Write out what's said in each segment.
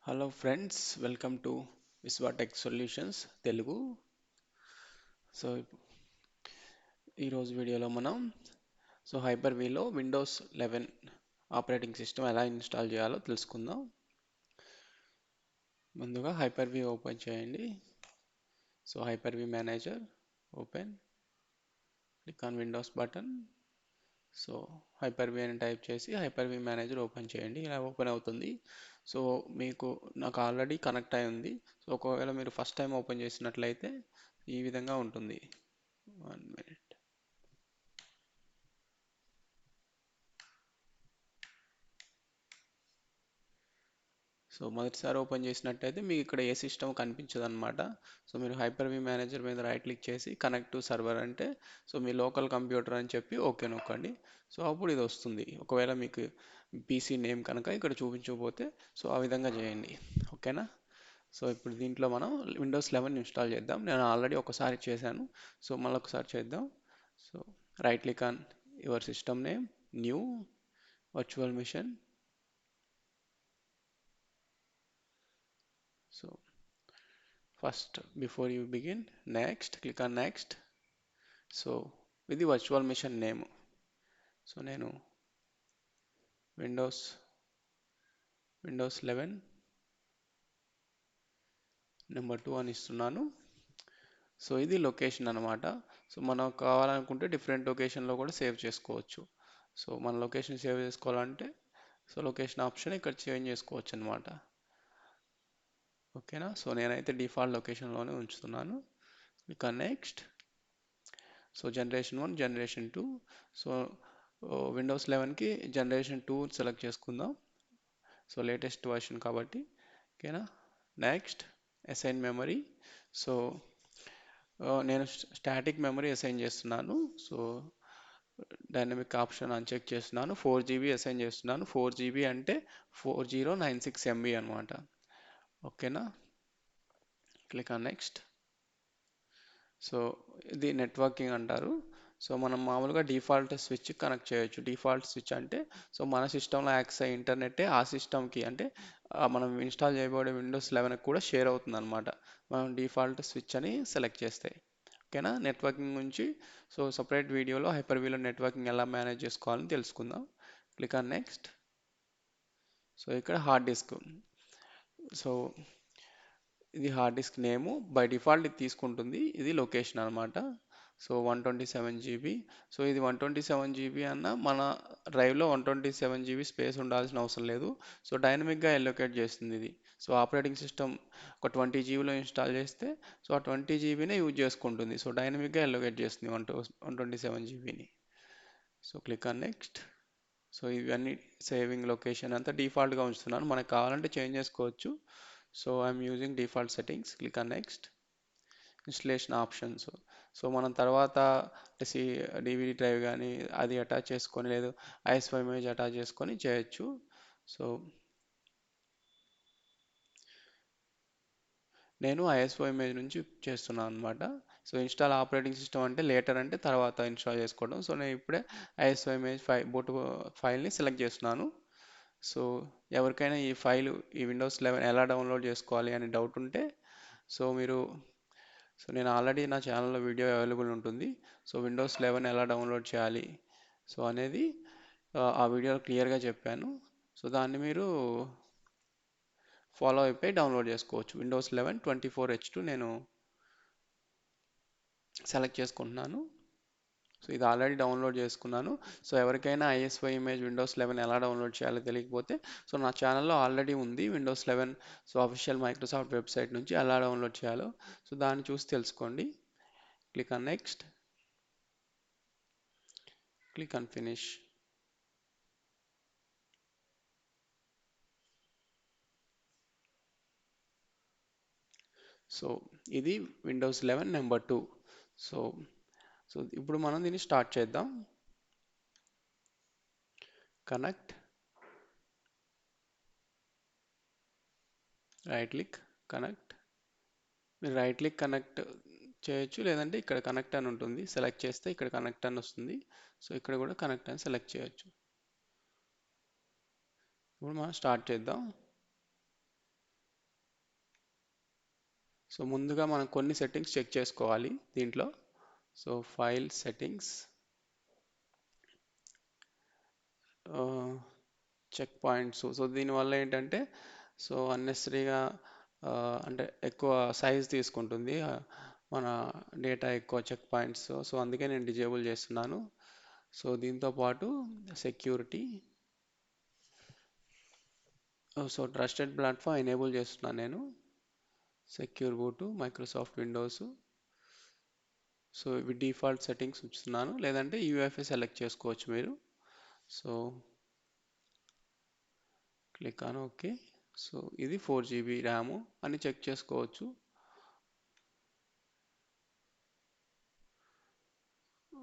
Hello friends, welcome to Vishwa tech solutions Telugu. So ఈరోజు వీడియోలో మనం హైపర్-విలో విండోస్ 11 ఆపరేటింగ్ సిస్టమ్ ఎలా ఇన్స్టాల్ చేయాలో తెలుసుకుందాం. ముందుగా హైపర్-వి ఓపెన్ చేయండి. Hyper-V manager open, click on Windows button. Hyper-V అని టైప్ చేసి హైపర్-వి మేనేజర్ ఓపెన్ చేయండి. ఇలా ఓపెన్ అవుతుంది. సో మీకు నాకు ఆల్రెడీ కనెక్ట్ అయి ఉంది. ఒకవేళ మీరు ఫస్ట్ టైం ఓపెన్ చేసినట్లయితే ఈ విధంగా ఉంటుంది. 1 minute. మొదటిసారి ఓపెన్ చేసినట్టయితే మీకు ఇక్కడ ఏ సిస్టమ్ కనిపించదు అనమాట. మీరు హైపర్-వి మేనేజర్ మీద రైట్ క్లిక్ చేసి కనెక్ట్ టు సర్వర్ అంటే మీ లోకల్ కంప్యూటర్ అని చెప్పి ఓకే నొక్కండి. అప్పుడు ఇది వస్తుంది. ఒకవేళ మీకు పీసీ నేమ్ కనుక ఇక్కడ చూపించకపోతే ఆ విధంగా చేయండి. ఓకేనా. ఇప్పుడు దీంట్లో మనం విండోస్ 11 ఇన్స్టాల్ చేద్దాం. నేను ఆల్రెడీ ఒకసారి చేశాను. మళ్ళీ ఒకసారి చేద్దాం. So right click on your system name, new virtual machine. First, before you begin, next, click on next. With the virtual machine name, నేను Windows 11 నెంబర్ 2 అని ఇస్తున్నాను. ఇది లొకేషన్ అనమాట. మనం కావాలనుకుంటే డిఫరెంట్ లొకేషన్లో కూడా సేవ్ చేసుకోవచ్చు. మన లొకేషన్ సేవ్ చేసుకోవాలంటే లొకేషన్ ఆప్షన్ ఇక్కడ చేంజ్ చేసుకోవచ్చు అనమాట. ఓకేనా. నేనైతే డిఫాల్ట్ లొకేషన్లోనే ఉంచుతున్నాను. Click on next. Generation 1, generation 2. Windows 11కి జనరేషన్ 2 సెలెక్ట్ చేసుకుందాం. లేటెస్ట్ వర్షన్ కాబట్టి. ఓకేనా. Next, assign memory. నేను స్టాటిక్ మెమరీ అసైన్ చేస్తున్నాను. డైనమిక్ ఆప్షన్ అన్చెక్ చేస్తున్నాను. 4 GB అసైన్ చేస్తున్నాను. 4 GB అంటే 4096 MB అనమాట. ఓకేనా. Click on next. ఇది నెట్వర్కింగ్ అంటారు. మనం మామూలుగా డిఫాల్ట్ స్విచ్ కనెక్ట్ చేయొచ్చు. డిఫాల్ట్ స్విచ్ అంటే మన సిస్టంలో యాక్సెస్ అయ్యే ఇంటర్నెట్టే ఆ సిస్టమ్కి అంటే మనం ఇన్స్టాల్ చేయబడే విండోస్ 11కి కూడా షేర్ అవుతుంది అనమాట, మనం డిఫాల్ట్ స్విచ్ అని సెలెక్ట్ చేస్తే. ఓకేనా. నెట్వర్కింగ్ నుంచి సపరేట్ వీడియోలో హైపర్-విలో నెట్వర్కింగ్ ఎలా మేనేజ్ చేసుకోవాలని తెలుసుకుందాం. Click on next. ఇక్కడ హార్డ్ డిస్క్. ఇది hard disk name. By default ఇది తీసుకుంటుంది. ఇది లొకేషన్ అనమాట. 127 GB. ఇది 127 GB అన్న మన డ్రైవ్లో 127 GB స్పేస్ ఉండాల్సిన అవసరం లేదు. డైనమిక్గా ఎలొకేట్ చేస్తుంది ఇది. ఆపరేటింగ్ సిస్టమ్ ఒక 20 GBలో ఇన్స్టాల్ చేస్తే ఆ 20 GBనే యూజ్ చేసుకుంటుంది. డైనమిక్గా ఎలొకేట్ చేస్తుంది 127 GBని. Click on next. ఇవన్నీ సేవింగ్ లొకేషన్ అంతా డిఫాల్ట్గా ఉంచుతున్నాను. మనకు కావాలంటే చేంజ్ చేసుకోవచ్చు. I'm using default settings. Click on next. Installation options. మనం తర్వాత డివిడి డ్రైవ్ కానీ అది అటాచ్ చేసుకొని లేదు ఐఎస్ఓ ఇమేజ్ అటాచ్ చేసుకొని చేయొచ్చు. నేను ఐఎస్ఓ ఇమేజ్ నుంచి చేస్తున్నాను అనమాట. ఇన్స్టాల్ ఆపరేటింగ్ సిస్టమ్ అంటే లేటర్ అంటే తర్వాత ఇన్స్టాల్ చేసుకోవడం. నేను ఇప్పుడే ఐఎస్ఓ ఇమేజ్ ఫైల్ని సెలెక్ట్ చేస్తున్నాను. ఎవరికైనా ఈ విండోస్ 11 ఎలా డౌన్లోడ్ చేసుకోవాలి అని డౌట్ ఉంటే మీరు నేను ఆల్రెడీ నా ఛానల్లో వీడియో అవైలబుల్ ఉంటుంది. విండోస్ 11 ఎలా డౌన్లోడ్ చేయాలి అనేది ఆ వీడియోలో క్లియర్గా చెప్పాను. దాన్ని మీరు ఫాలో అయిపోయి డౌన్లోడ్ చేసుకోవచ్చు. విండోస్ 11 24H2 నేను సెలెక్ట్ చేసుకుంటున్నాను. ఇది ఆల్రెడీ డౌన్లోడ్ చేసుకున్నాను. ఎవరికైనా ఐఎస్ఓ ఇమేజ్ విండోస్ 11 ఎలా డౌన్లోడ్ చేయాలో తెలియకపోతే నా ఛానల్లో ఆల్రెడీ ఉంది విండోస్ 11 అఫీషియల్ మైక్రోసాఫ్ట్ వెబ్సైట్ నుంచి ఎలా డౌన్లోడ్ చేయాలో దాన్ని చూసి తెలుసుకోండి. Click on next. Click on finish. ఇది విండోస్ 11 నెంబర్ 2. ఇప్పుడు మనం దీన్ని స్టార్ట్ చేద్దాం. కనెక్ట్. Right click connect. మీరు రైట్ క్లిక్ కనెక్ట్ చేయొచ్చు, లేదంటే ఇక్కడ కనెక్ట్ అని ఉంటుంది. సెలెక్ట్ చేస్తే ఇక్కడ కనెక్ట్ అని వస్తుంది. ఇక్కడ కూడా కనెక్ట్ అని సెలెక్ట్ చేయొచ్చు. ఇప్పుడు మనం స్టార్ట్ చేద్దాం. సో ముందుగా మనం కొన్ని సెట్టింగ్స్ చెక్ చేసుకోవాలి దీంట్లో. So file settings, check points. So దీనివల్ల ఏంటంటే సో అన్నెసరీగా అంటే ఎక్కువ సైజ్ తీసుకుంటుంది మన డేటా, ఎక్కువ చెక్ పాయింట్స్. సో అందుకే నేను డిజేబుల్ చేస్తున్నాను. సో దీంతో పాటు security, so trusted platform enable చేస్తున్నాను నేను. Secure boot, Microsoft Windows. So ఇవి డిఫాల్ట్ సెట్టింగ్స్ ఉంచుతున్నాను, లేదంటే యూఎఫ్ఏ సెలెక్ట్ చేసుకోవచ్చు మీరు. So click on okay. So ఇది 4 GB ర్యామ్ అని చెక్ చేసుకోవచ్చు.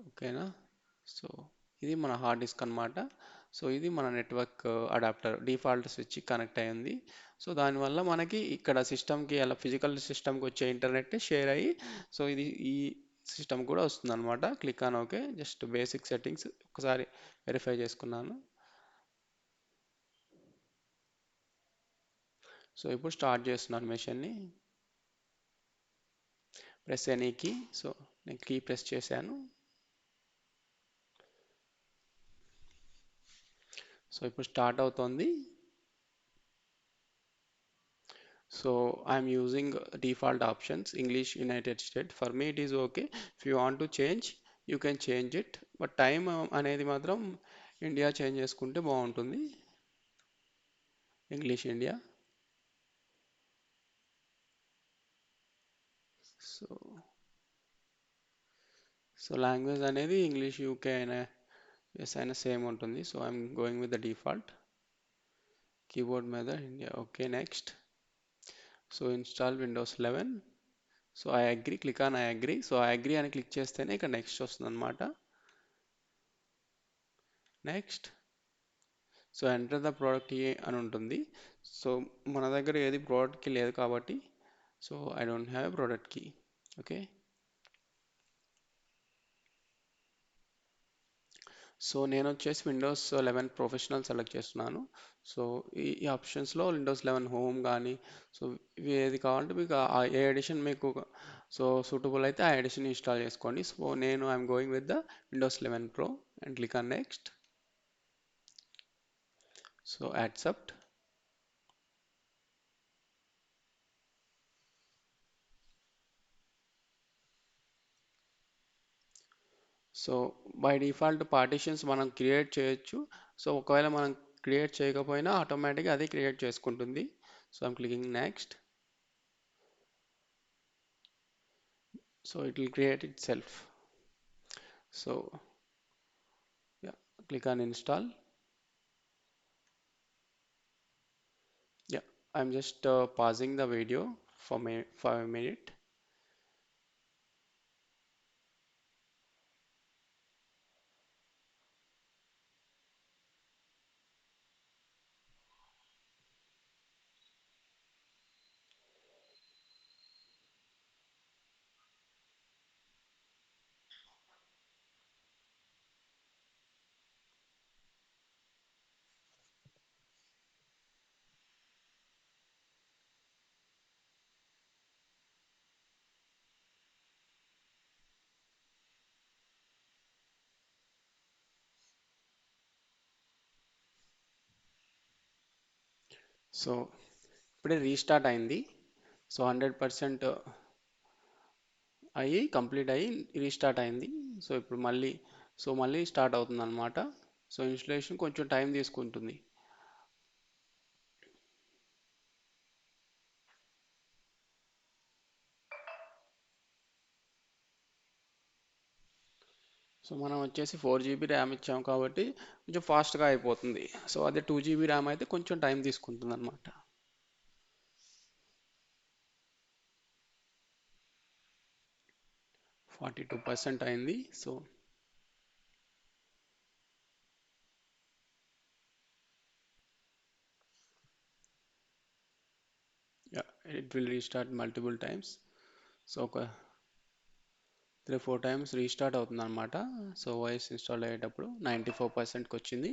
ఓకేనా. సో ఇది మన హార్డ్ డిస్క్ అన్నమాట. సో ఇది మన network adapter, default switch connect అయ్యింది. సో దానివల్ల మనకి ఇక్కడ సిస్టమ్కి, అలా ఫిజికల్ సిస్టమ్కి వచ్చే ఇంటర్నెట్ షేర్ అయ్యి సో ఇది ఈ సిస్టమ్ కూడా వస్తుంది అనమాట. Click on okay. Just basic settings ఒకసారి వెరిఫై చేసుకున్నాను. సో ఇప్పుడు స్టార్ట్ చేస్తున్నాను మెషిన్ని. Press any key. సో నేను కీ ప్రెస్ చేశాను. సో ఇప్పుడు స్టార్ట్ అవుతోంది. So I'm using default options English United States. For me it is okay. If you want to change, you can change it. But time అనేది మాత్రం India change చేసుకుంటే బాగుంటుంది. English India. So so language అనేది English UK అయినా US అయినా same ఉంటుంది. So I'm going with the default. Keyboard మీద India. Okay, next. So install Windows 11. So I agree, click on I agree. So I agree అని click చేస్తేనే ఇక్కడ next వస్తుంది అనమాట. Next. So enter the product ఏ అని ఉంటుంది. సో మన దగ్గర ఏది ప్రోడక్ట్ కీ లేదు కాబట్టి so I don't have product key. Okay. So నేను వచ్చేసి విండోస్ 11 ప్రొఫెషనల్ సెలెక్ట్ చేస్తున్నాను. సో ఈ ఆప్షన్స్లో విండోస్ 11 హోమ్ కానీ సో ఇవి ఏది కావాలంటే మీకు ఏ ఎడిషన్ మీకు సో సూటబుల్ అయితే ఆ ఎడిషన్ ఇన్స్టాల్ చేసుకోండి. సో నేను I'm going with the Windows 11 Pro and click on next. So accept. So by default partitions మనం క్రియేట్ చేయొచ్చు. సో ఒకవేళ మనం క్రియేట్ చేయకపోయినా ఆటోమేటిక్గా అది క్రియేట్ చేసుకుంటుంది. So I'm clicking next. So it will create it self. So yeah, click on install. Yeah, I'm just passing the video for a minute. So ఇప్పుడే restart అయింది. సో 100% అయ్యి కంప్లీట్ అయ్యి రీస్టార్ట్ అయింది. So ఇప్పుడు మళ్ళీ start అవుతుంది అనమాట. So installation కొంచెం టైం తీసుకుంటుంది. సో మనం వచ్చేసి 4 GB ర్యామ్ ఇచ్చాం కాబట్టి కొంచెం ఫాస్ట్గా అయిపోతుంది. సో అదే 2 GB ర్యామ్ అయితే కొంచెం టైం తీసుకుంటుంది అనమాట. 42% అయింది. So it will restart multiple times. So ఒక 3-4 టైమ్స్ రీస్టార్ట్ అవుతుంది అనమాట. సో ఓఎస్ ఇన్స్టాల్ అయ్యేటప్పుడు 94%కి వచ్చింది.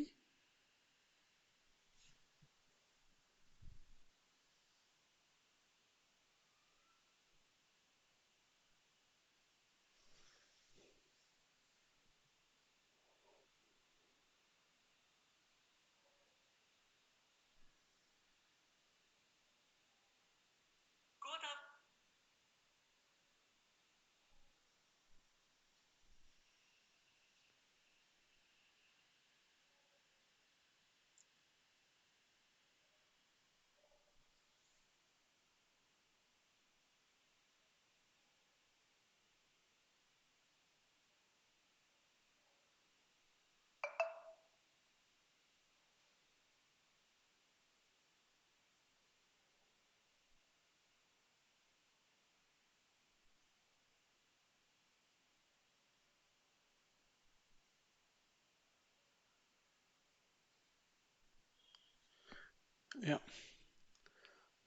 Yeah,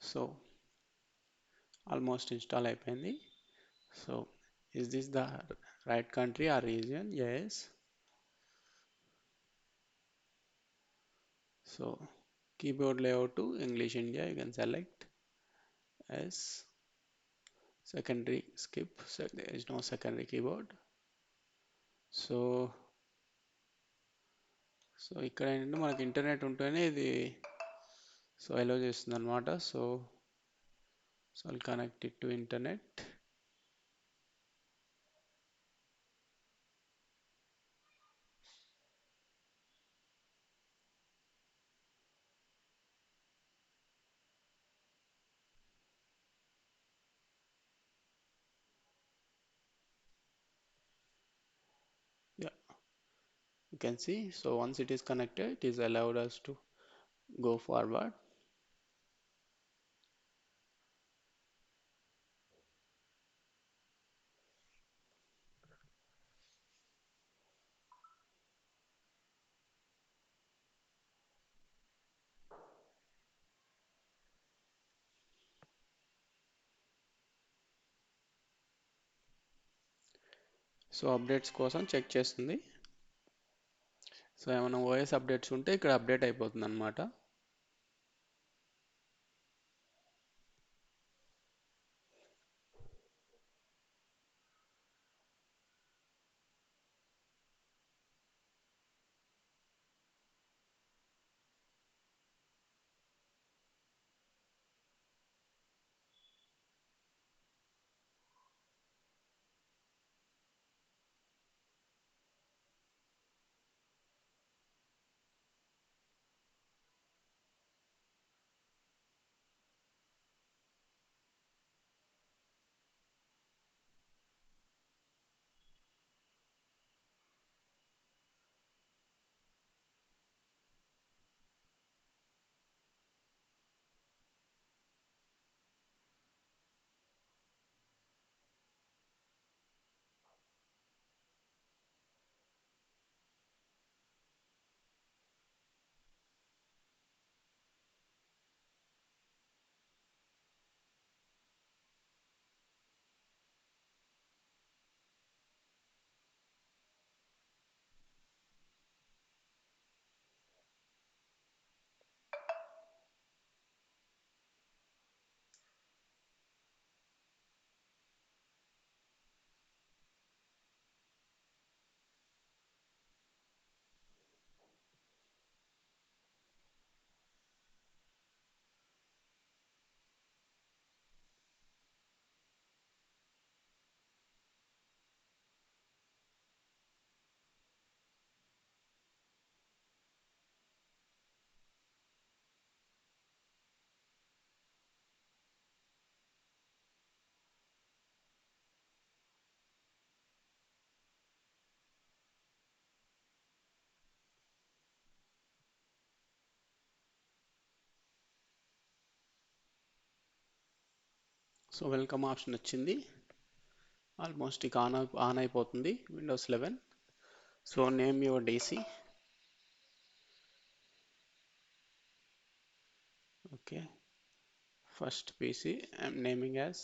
so almost install అయిపోయింది. So is this the right country or region? Yes. So keyboard layout to English India, you can select as secondary skip. So there is no secondary keyboard. So ఇక్కడ ఏంటంటే మనకి internet ఉంటేనే ఇది so అలో చేస్తుంది అనమాట. So I'll connect it to internet. Yeah, you can see. So once it is connected, it is allowed us to go forward. So updates కోసం check చేస్తుంది. So ఏమైనా ఓఎస్ అప్డేట్స్ ఉంటే ఇక్కడ అప్డేట్ అయిపోతుంది అనమాట. సో వెల్కమ్ ఆప్షన్ వచ్చింది. Almost ఇక on అయిపోతుంది Windows 11. So name your DC. Okay, first PC I'm naming as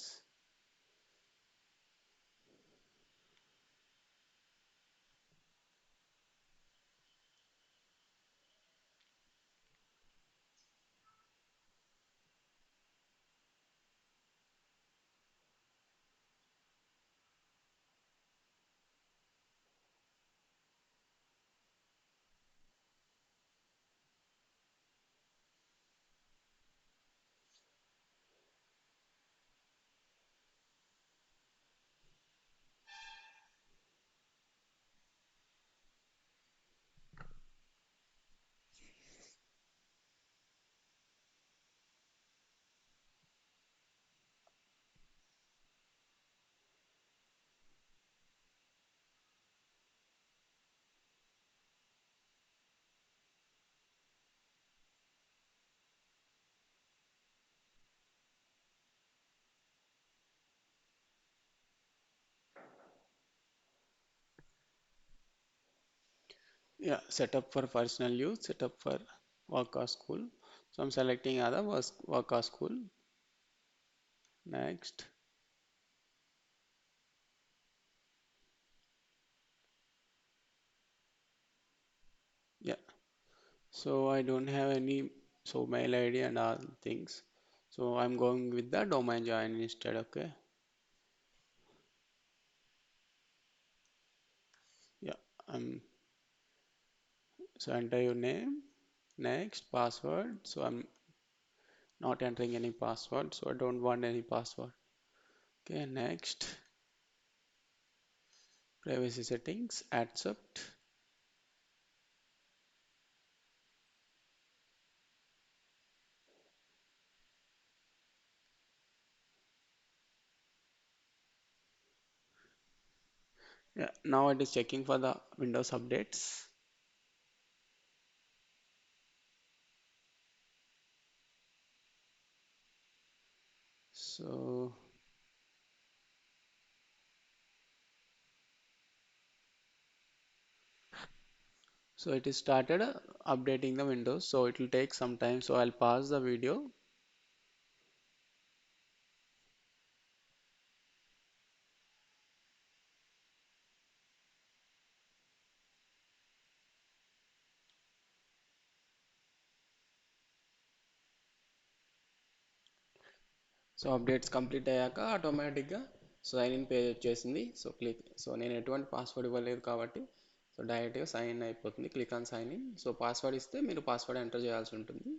yeah, setup for personal use, setup for work or school. So I'm selecting other work or school. Next. Yeah. So I don't have any mail ID and all things. So I'm going with the domain join instead. Okay. Yeah. I'm so enter your name. Next password. So I'm not entering any password. So I don't want any password. Okay. Next. Privacy settings. Accept. Yeah. Now it is checking for the Windows updates. So it is started updating the Windows. So it will take some time. So I'll pause the video. So updates complete అయ్యాక ఆటోమేటిక్గా sign in page వచ్చేసింది. So నేను ఎటువంటి password ఇవ్వలేదు కాబట్టి so డైరెక్ట్గా sign in అయిపోతుంది. Click on sign in. So password ఇస్తే మీరు పాస్వర్డ్ ఎంటర్ చేయాల్సి ఉంటుంది.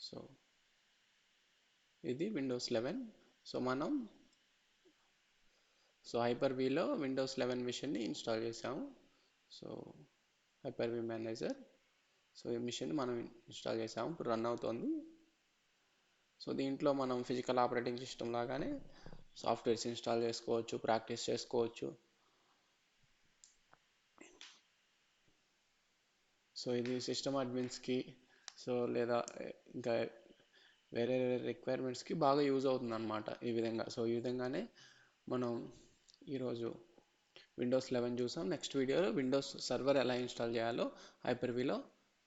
సో ఇది విండోస్ 11. సో మనం హైపర్ విలో విండోస్ 11 మిషన్ని ఇన్స్టాల్ చేసాము. So hyper V manager. So ఈ మిషన్ మనం ఇన్స్టాల్ చేసాము. ఇప్పుడు రన్ అవుతోంది. సో దీంట్లో మనం ఫిజికల్ ఆపరేటింగ్ సిస్టమ్ లాగానే సాఫ్ట్వేర్స్ ఇన్స్టాల్ చేసుకోవచ్చు, ప్రాక్టీస్ చేసుకోవచ్చు. సో ఇది సిస్టమ్ అడ్మిన్స్కి లేదా ఇంకా వేరే వేరే రిక్వైర్మెంట్స్కి బాగా యూజ్ అవుతుంది అనమాట ఈ విధంగా. సో ఈ విధంగానే మనం ఈరోజు విండోస్ 11 చూసాం. నెక్స్ట్ వీడియోలో విండోస్ సర్వర్ ఎలా ఇన్స్టాల్ చేయాలో హైపర్ విలో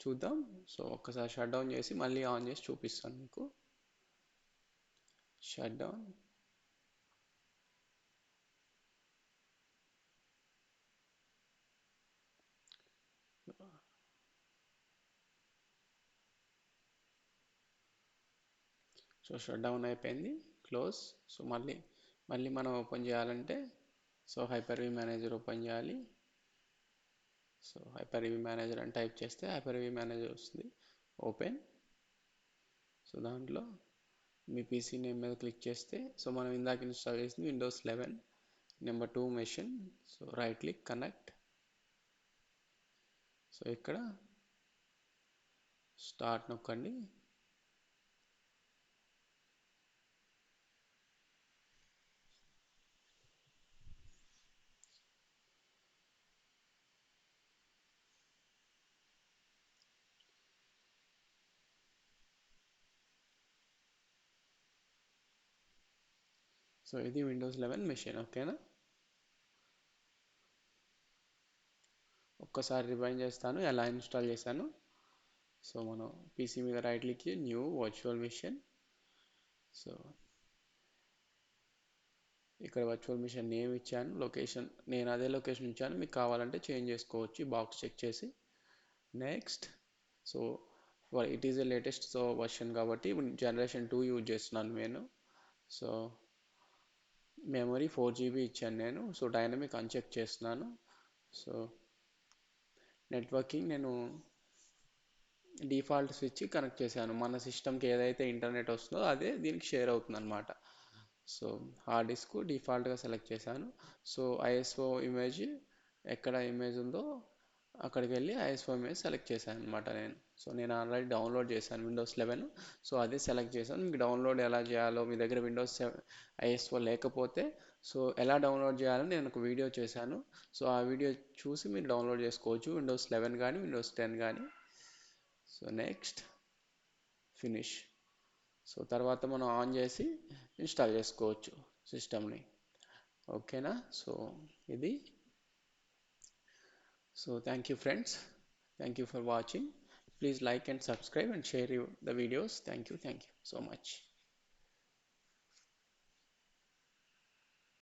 చూద్దాం. సో ఒక్కసారి షట్ డౌన్ చేసి మళ్ళీ ఆన్ చేసి చూపిస్తాను మీకు. Shut down. So shut down అయిపోయింది. క్లోజ్. సో మళ్ళీ మనం ఓపెన్ చేయాలంటే హైపర్ వి మేనేజర్ ఓపెన్ చేయాలి. సో హైపర్ వి మేనేజర్ అని టైప్ చేస్తే హైపర్ వి మేనేజర్ వస్తుంది. ఓపెన్. సో దాంట్లో మీ పీసీ నేమ్ మీద క్లిక్ చేస్తే మనం ఇందాక ఇన్స్టాల్ చేసింది Windows 11 number 2 machine. So right click connect. So ఇక్కడ స్టార్ట్ నొక్కండి. సో ఇది విండోస్ 11 మెషిన్. ఓకేనా. ఒక్కసారి రివైండ్ చేస్తాను ఎలా ఇన్స్టాల్ చేశాను. సో మనం పీసీ మీద right click new virtual machine. So ఇక్కడ వర్చువల్ మిషన్ నేమ్ ఇచ్చాను. లొకేషన్ నేను అదే లొకేషన్ ఇచ్చాను. మీకు కావాలంటే చేంజ్ చేసుకోవచ్చు బాక్స్ చెక్ చేసి. Next. So it is the latest version కాబట్టి జనరేషన్ 2 యూజ్ చేస్తున్నాను నేను. సో మెమరీ 4 GB ఇచ్చాను నేను. సో డైనమిక్ అన్చెక్ చేస్తున్నాను. సో నెట్వర్కింగ్ నేను డిఫాల్ట్ స్విచ్ కనెక్ట్ చేశాను. మన సిస్టమ్కి ఏదైతే ఇంటర్నెట్ వస్తుందో అదే దీనికి షేర్ అవుతుంది అనమాట. సో హార్డ్ డిస్క్ డిఫాల్ట్గా సెలెక్ట్ చేశాను. సో ఐఎస్ఓ ఇమేజ్ ఎక్కడ ఇమేజ్ ఉందో అక్కడికి వెళ్ళి ఐఎస్ఓ ఇమేజ్ సెలెక్ట్ చేశాను అనమాట నేను. సో నేను ఆల్రెడీ డౌన్లోడ్ చేశాను విండోస్ 11. సో అదే సెలెక్ట్ చేశాను. మీకు డౌన్లోడ్ ఎలా చేయాలో మీ దగ్గర విండోస్ ఐఎస్ఓ లేకపోతే ఎలా డౌన్లోడ్ చేయాలని నేను ఒక వీడియో చేశాను. సో ఆ వీడియో చూసి మీరు డౌన్లోడ్ చేసుకోవచ్చు విండోస్ 11 కానీ విండోస్ 10 కానీ. So next finish. సో తర్వాత మనం ఆన్ చేసి ఇన్స్టాల్ చేసుకోవచ్చు సిస్టమ్ని. ఓకేనా. సో ఇది. So thank you friends. Thank you for watching. Please like and subscribe and share the videos. Thank you so much.